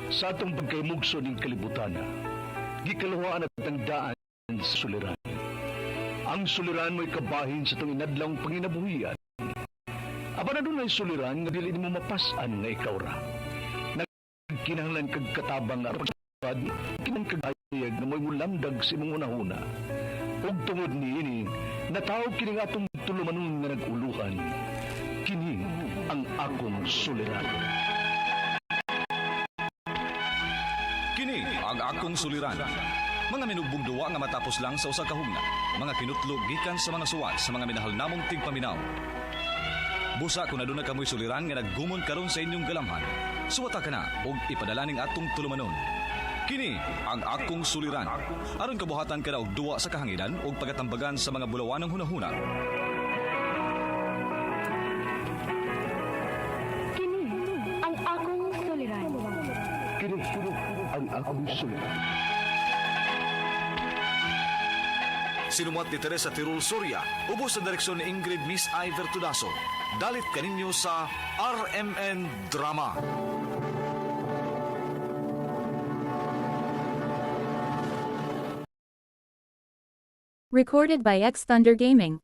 Sa atong pagkaymugso ng kalibutan, gikalawaan at tangdaan sa suliran. Ang suliran mo'y kabahin sa itong inadlang panginabuhian. Aba na doon ay suliran nga dili mo mapasan nga ikaw ra. Nagkinahanglan kag katabang nga pagpad, kinang kagayag na mo'y mulamdag sa imong unahuna. Ug tungod niini, natawag kini nga atong tulumanon nga nag-uluhan. Kini ang akong suliran. Kini ang akong suliran. Mga minugbong duwa nga matapos lang sa usa ka hugna. Mga kinutlog gikan sa mga suwat sa mga minahal namong tigpaminaw. Busa kung aduna kamoy suliran nga naggumon karon sa inyong galamhan. Suwata ka na og ipadala ning atong tulumanon. Kini ang akong suliran. Aron kabuhatan ka na og duwa sa kahanginan og pagatambagan sa mga bulawanong hunahuna. Kini ang akong suliran. Kini ang akong suliran. Sinumat ni Teresa Tirul Soria, ubos sa direksyon ni Ingrid Miss Iver Tudaso. Dalit kaninyo sa RMN Drama. Recorded by X Thunder Gaming.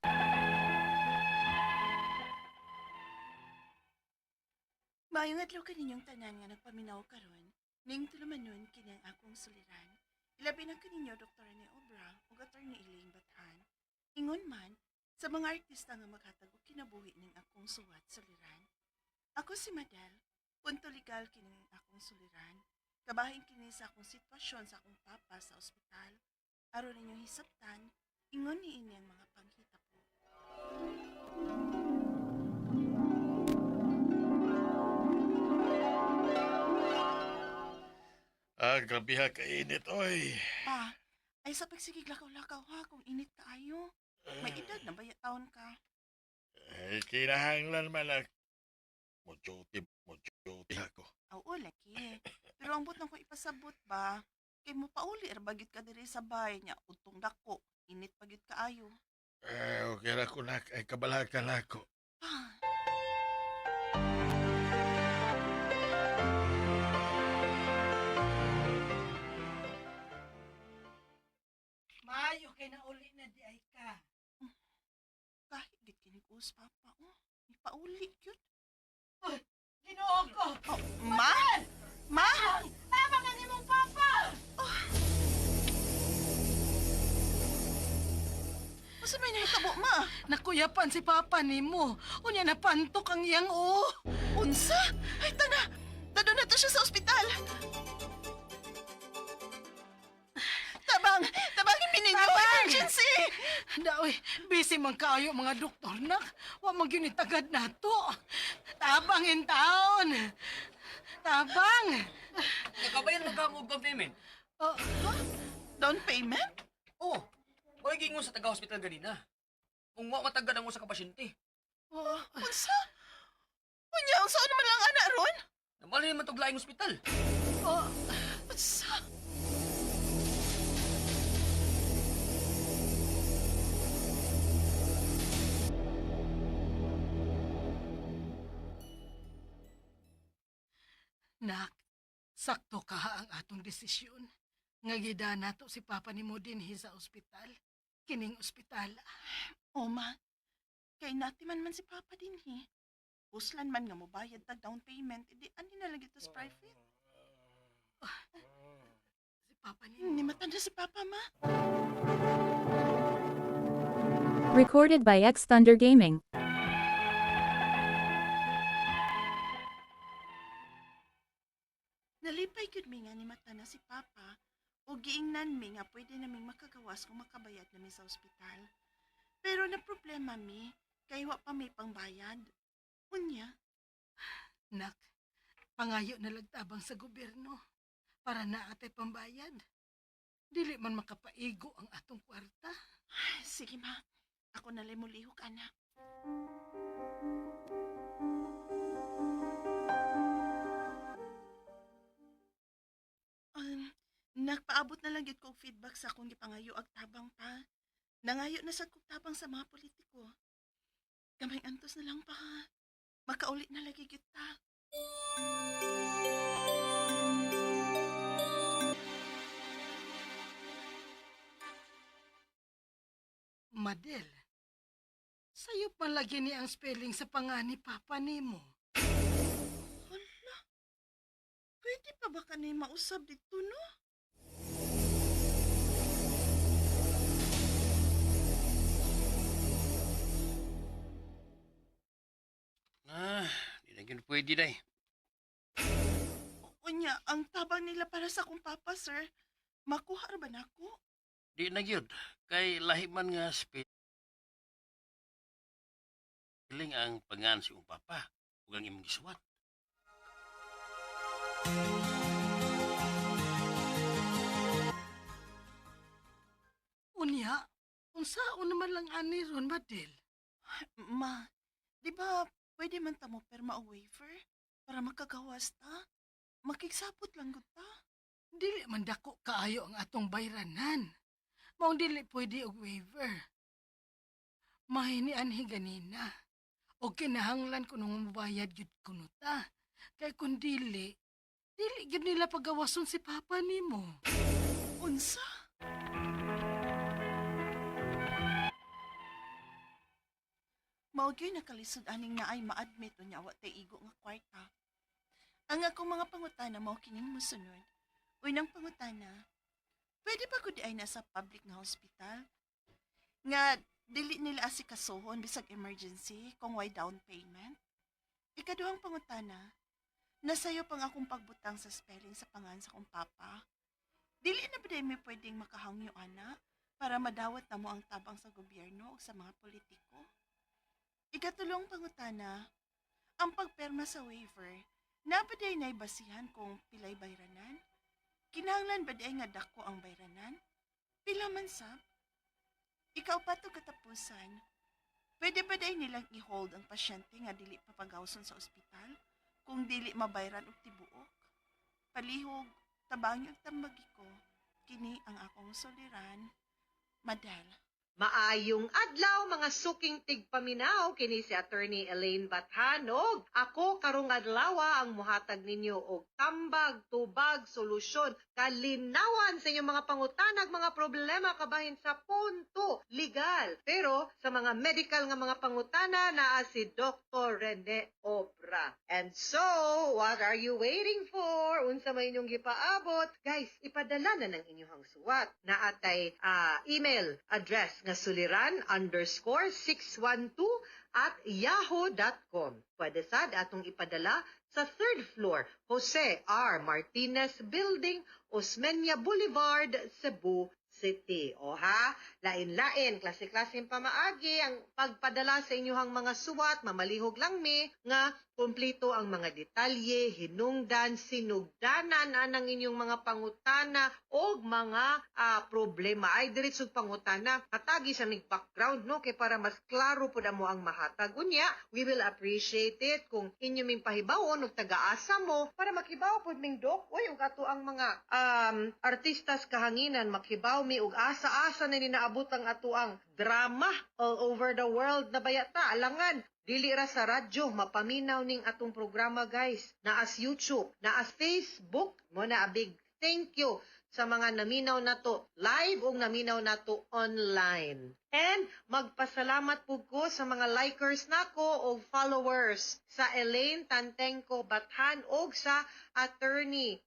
Maayong adlaw kaninyong tanan nga nagpaminaw karon, ning tulumanon kini ang akong suliran. Ilabi na kaninyo Dr. ni Obra ug Attorney Elaine Bathan. Ingon man sa mga artista nga maghatag og kinabuhi ning akong suwat suliran. Ako si Madel, punto legal kini ang akong suliran. Kabahin kini sa akong sitwasyon sa akong papa sa ospital. Aron ninyong hisabtan, ingon niini ang mga panghita po. Grabe ha, kainit, oy. Pa, ay sa pagsigig lakaw-lakaw ha kung init kaayo. May edad na ba taon ka? Ay, kinahanglan man lang. Mojuti ako. Oo, laki. Pero ang butang ko ipasabot ba? Kay mo pauli bagit ka diri sa bay niya utong dako. Init pagit kaayo. Okay ra ko na, ay kabalakan ako. Pa, Maayo kay na uli na di ay ka. kahit git kinig-us papa. Oh, may pauli yun. Ginoo ko. Oh, ma? Ma? Tama ka ni mong papa. Masa may nahitabo, ma? Nakuyapan si papa nimo. Unya napantok ang iyang o. Unsa? Ay, tana. Tado na to siya sa ospital. Tabangin mi ninyo. Tabang! Emergency! Daoy, busy man kaayo mga doktor nak. Wa man gyud ni tagad nato. Tabang in taon. Tabang. Nakabayan na ka mo down payment? Oh, Down payment? Oo. Wala gingon sa taga-hospital ganina. Kung wa matagad ang usa ka pasyente. oh, Unsa? Unya, unsa naman lang anak ron? Namali naman tog laing ospital. oh. Unsa? Nak, sakto ka ang atong desisyon. Nga gida nato si papa nimo dinhi sa ospital. Kining ospital. O, ma. Kay nati man si papa din, he. Uslan man nga mo bayad tag down payment, edi ani na lagi to sa private. Si papa nimo. Hindi matanda si papa, ma. Recorded by X Thunder Gaming. Nalipay gyud mi nga ni mata na si papa o giingnan mi nga pwede naming makagawas kung makabayad nami sa ospital. Pero na problema mi kay wa pa may pangbayad. Unya, Nak, pangayo na lagtabang sa gobyerno para naatay pambayad. Dili man makapaigo ang atong kwarta. sige ma, ako na limulihok anak. Nagpaabot na lang gyud kog feedback sa akong gipangayo ag tabang pa. Nangayo na sad kog tabang sa mga politiko. Kamay antos na lang pa ha. Makauli na lagi gyud ta. Madel. Sayop man lagi ni ang spelling sa pangan ni Papa nimo. Hala, pwede pa ba ka na mausab dito, no? Di na yun pwede na eh. Unya, ang tabang nila para sa akong papa, sir. Makuha ra ba nako? Di na yun. Kay lahi man nga spelling ang pangan si iyong papa. Huwag ang imong gisuwat. Unya, unsaon naman lang ani ron, Madel? Ma, di ba pwede man ta mo perma o waiver para makagawas ta? Makigsapot lang gud ta. Dili man dako kaayo ang atong bayranan. Maong dili pwede og waiver. Mahini anhi ganina. O kinahanglan ko nung mabayad yun kuno ta. Kay kung dili gyud nila pagawason si Papa nimo. Unsa? Mao gyud nakalisod aning naay ma-admit unya wa tay igo nga kwarta. Ang akong mga pangutana mao kining mosunod. Unang pangutana, pwede ba gud ay nasa public nga hospital? Nga dili nila asikasuhon bisag emergency kung way down payment? Ikaduhang pangutana, nasayo pang akong pagbutang sa spelling sa pangan sa kong papa. Dili na ba may pwedeng makahangyo ana para madawat na mo ang tabang sa gobyerno o sa mga politiko? Ikatulong pangutana, ang pagperma sa waiver, napaday na basihan kung pilay bayranan? Kinahanglan ba di ay nga dako ang bayranan? Pila man sab? Ikaw pa to katapusan. Pwede ba day nilang i-hold ang pasyente nga dili papagawson sa ospital kung dili mabayran og tibuok? Palihog, tabang yung tambagi ko. Kini ang akong soliran. Madal. Maayong adlaw mga suking tigpaminaw kini si Attorney Elaine Bathanog. Ako karong adlaw ang muhatag ninyo og tambag, tubag, solusyon, kalinawan sa inyong mga pangutanag, mga problema kabahin sa punto legal. Pero sa mga medical nga mga pangutana naa si Dr. Rene Obra. And so, what are you waiting for? Unsa may inyong gipaabot? Guys, ipadala na ng inyong suwat. Naatay email address nga suliran_612@yahoo.com. Pwede sad atong ipadala sa 3rd floor, Jose R. Martinez Building, Osmeña Boulevard, Cebu City. O ha, lain-lain, klase-klaseng pamaagi ang pagpadala sa inyong mga suwat, mamalihog lang mi, nga kumplito ang mga detalye, hinungdan, sinugdanan anang inyong mga pangutana o mga problema. Ay, diretsog pangutana, katagi sa mig background, no? Kay para mas klaro po na mo ang mahatag. Unya, we will appreciate it kung inyo ming pahibawon o taga-asa mo para makibaw po ming dok. Uy, ug ato ang mga artistas kahanginan, makibaw mi ug asa-asa na ninaabot ang ato ang drama all over the world na bayata. Alangan, dili ra sa radyo, mapaminaw ning atong programa guys. Naas YouTube, naas Facebook, mo na a big thank you sa mga naminaw nato live o naminaw nato online. And magpasalamat po ko sa mga likers nako o followers sa Elaine Tantengco Bathan o sa Attorney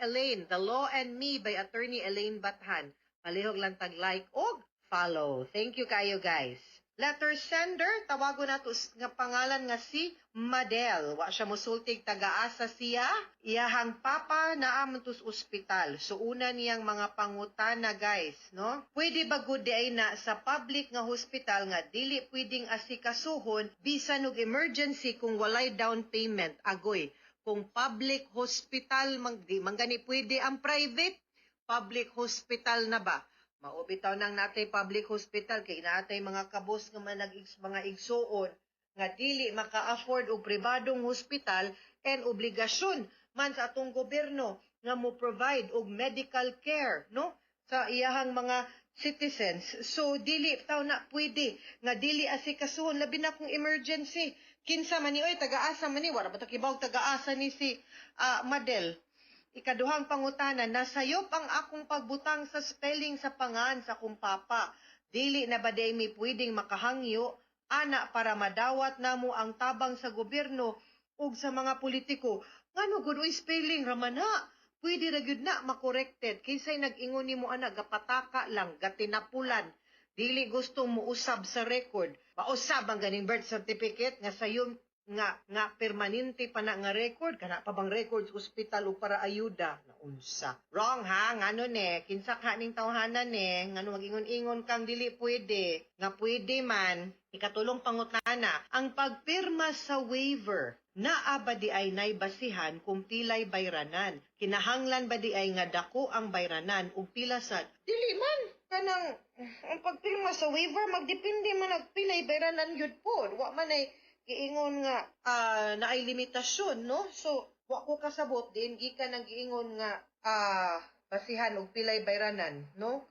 Elaine, The Law and Me by Attorney Elaine Bathan. Palihog lang tag-like o follow. Thank you kayo guys. Letter sender, tawago na to nga pangalan nga si Madel. Wa siya musultig taga-asa siya. Iyahang papa na amantos ospital. So una niyang mga pangutana guys, no? Pwede ba gud di ay na sa public nga hospital nga dili pwedeng asikasuhon bisan og emergency kung walay down payment agoy. Kung public hospital manggani pwede ang private, public hospital na ba? Maubitaw nang natay public hospital kay natay mga kabos nga mga igsuon nga dili maka-afford og pribadong hospital and obligasyon man sa atong gobyerno nga mo provide og medical care no sa iyahang mga citizens. So dili taw na pwede nga dili asikasuhon labi na kung emergency. Kinsa man ni oy taga-asa man ni wala ba ta kibaw taga-asa ni si Madel. Ikaduhang pangutana, nasayop ang akong pagbutang sa spelling sa pangan sa kong papa. Dili na ba day mi pwedeng makahangyo ana para madawat namo ang tabang sa gobyerno ug sa mga politiko. Ngano gud uy spelling ramana? Pwede ra gyud na makorrekted kinsay nag-ingon nimo ana gapataka lang, gatinapulan. Dili gusto mo usab sa record. Pausab ang ganing birth certificate nga sayon nga permanente pa na nga record kana pa bang record sa ospital o para ayuda na unsa. Wrong ha, ngano ne, kinsa ka ning tawhanan ne, ngano magingon-ingon kang dili pwede, nga pwede man. Ikatulong pangutana, ang pagpirma sa waiver naa ba di ay naibasihan kung pilay bayranan? Kinahanglan ba di ay nga dako ang bayranan ug pila sad? Dili man kanang ang pagpirma sa waiver magdepende man nagpilay bayranan gyud pod. Wa man ay giingon nga naay limitasyon, no? So wa ko kasabot din gikan nang giingon nga basihan og pilay bayranan, no?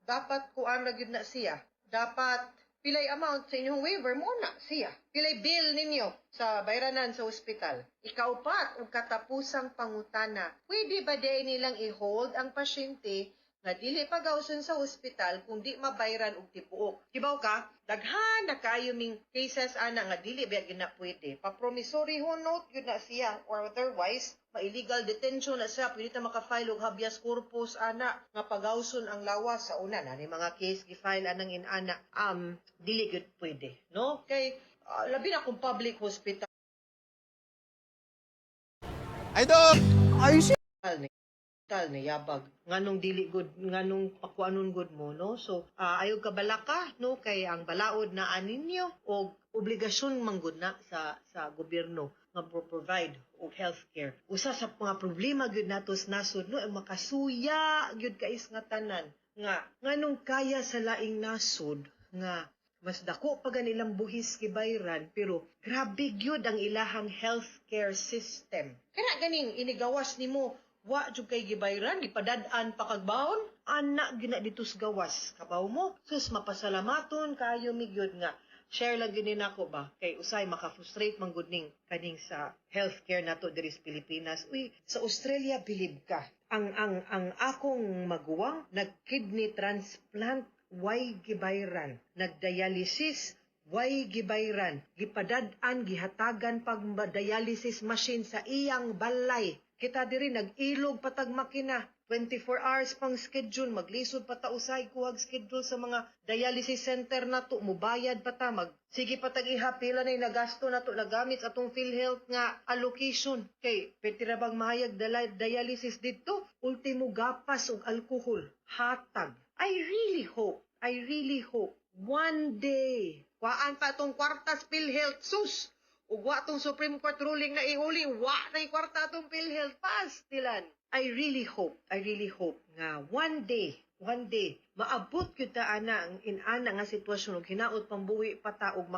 Dapat kuan ra gyud na siya. Dapat pilay amount sa inyong waiver mo na siya. Pilay bill ninyo sa bayranan sa ospital. Ikaupat og katapusang pangutana. Pwede ba day nilang i-hold ang pasyente nga dili pagawson sa ospital kung di mabayran og tipuok? Kibaw ka, daghan na kayo ming cases ana nga dili ba gyud na pwede. Pa-promissory note gyud na siya or otherwise ma-illegal detention na siya, pwede ta maka-file og habeas corpus ana nga pagawson ang lawas sa una na ni mga case gi-file anang inana. Dili gyud pwede, no? Kay labi na kung public hospital ni yabag nganong dili good nganong pakuanon good mo, no? So ayaw ka balaka, no, kay ang balaod na aninyo og obligasyon manggod na sa gobyerno nga provide og healthcare. Usa sa mga problema gyud natos nasod, no, ang makasuya gyud kais nga tanan nga nganong kaya sa laing nasod nga mas dako pa ganilang buhis gibayran pero grabe gyud ang ilahang healthcare system. Kana ganing inigawas nimo wa jud kay gibayran, gipadad-an pa kag baon, ana gina ditus gawas kabaw mo. Sus mapasalamaton kayo migyod nga share lang gyud nako ba kay usay maka-frustrate man gud ning kaning sa healthcare nato diri sa Pilipinas. Uy, sa Australia bilib ka. Ang akong maguwang nag-kidney transplant way gibayran, nagdialysis way gibayran, gipadad-an gihatagan pag dialysis machine sa iyang balay. Kita diri nag-ilog patag makina, 24 hours pang schedule, maglisod pa ta usay kuhag schedule sa mga dialysis center nato, mubayad pa ta, sige patag ihapila na nagasto nato nagamit sa atong PhilHealth nga allocation. Kay pwede ra bang mahayag dialysis dito, ultimo gapas og alcohol, hatag. I really hope one day kuhaan pa atong kwartas PhilHealth sus. Ug wa tong Supreme Court ruling na ihuli, wa na kwarta atong PhilHealth pastilan. I really hope nga one day maabot gyud ta ana ang inana nga sitwasyon ug hinaot pambuhi pa ta ug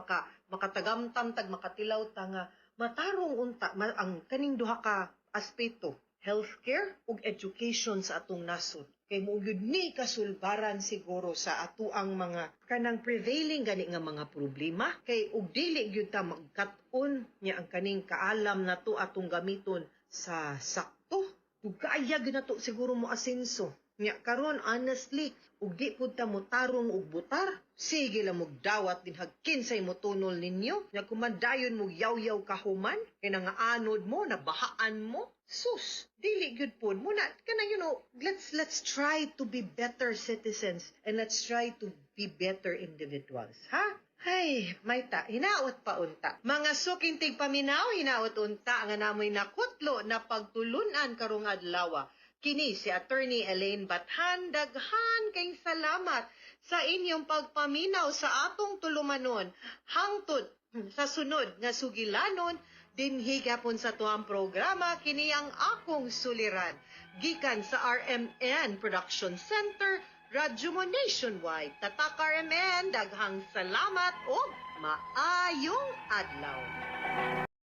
makatagamtam tag makatilaw ta nga matarong unta ang kaning duha ka aspeto, healthcare ug education sa atong nasod. Kay mo gyud ni kasulbaran siguro sa atoang mga kanang prevailing gani nga mga problema. Kay ug dili gyud ta magkat-on nya ang kaning kaalam nato atong gamiton sa sakto. Ug kaaya gyud nato siguro mo asenso. Nya karon honestly, ug di pud ta mo tarong og butar. Sige lang dawat din hagkinsay mo tunol ninyo. Nya kumandayon mo yaw-yaw kahuman kay nangaanod mo, nabahaan mo. Sus, dili gyud pod mo na kanang let's try to be better citizens and let's try to be better individuals, ha? Hay, mayta, hinaot pa unta. Mga suking tigpaminaw, hinaot unta nga namoy nakutlo na pagtulunan karong adlaw. Kini si Attorney Elaine Bathan, daghan kayong salamat sa inyong pagpaminaw sa atong tulumanon hangtod sa sunod nga sugilanon dinhi gapon sa tuang programa kini ang akong suliran gikan sa RMN Production Center, Radyo mo Nationwide. Tatak RMN, daghang salamat o maayong adlaw.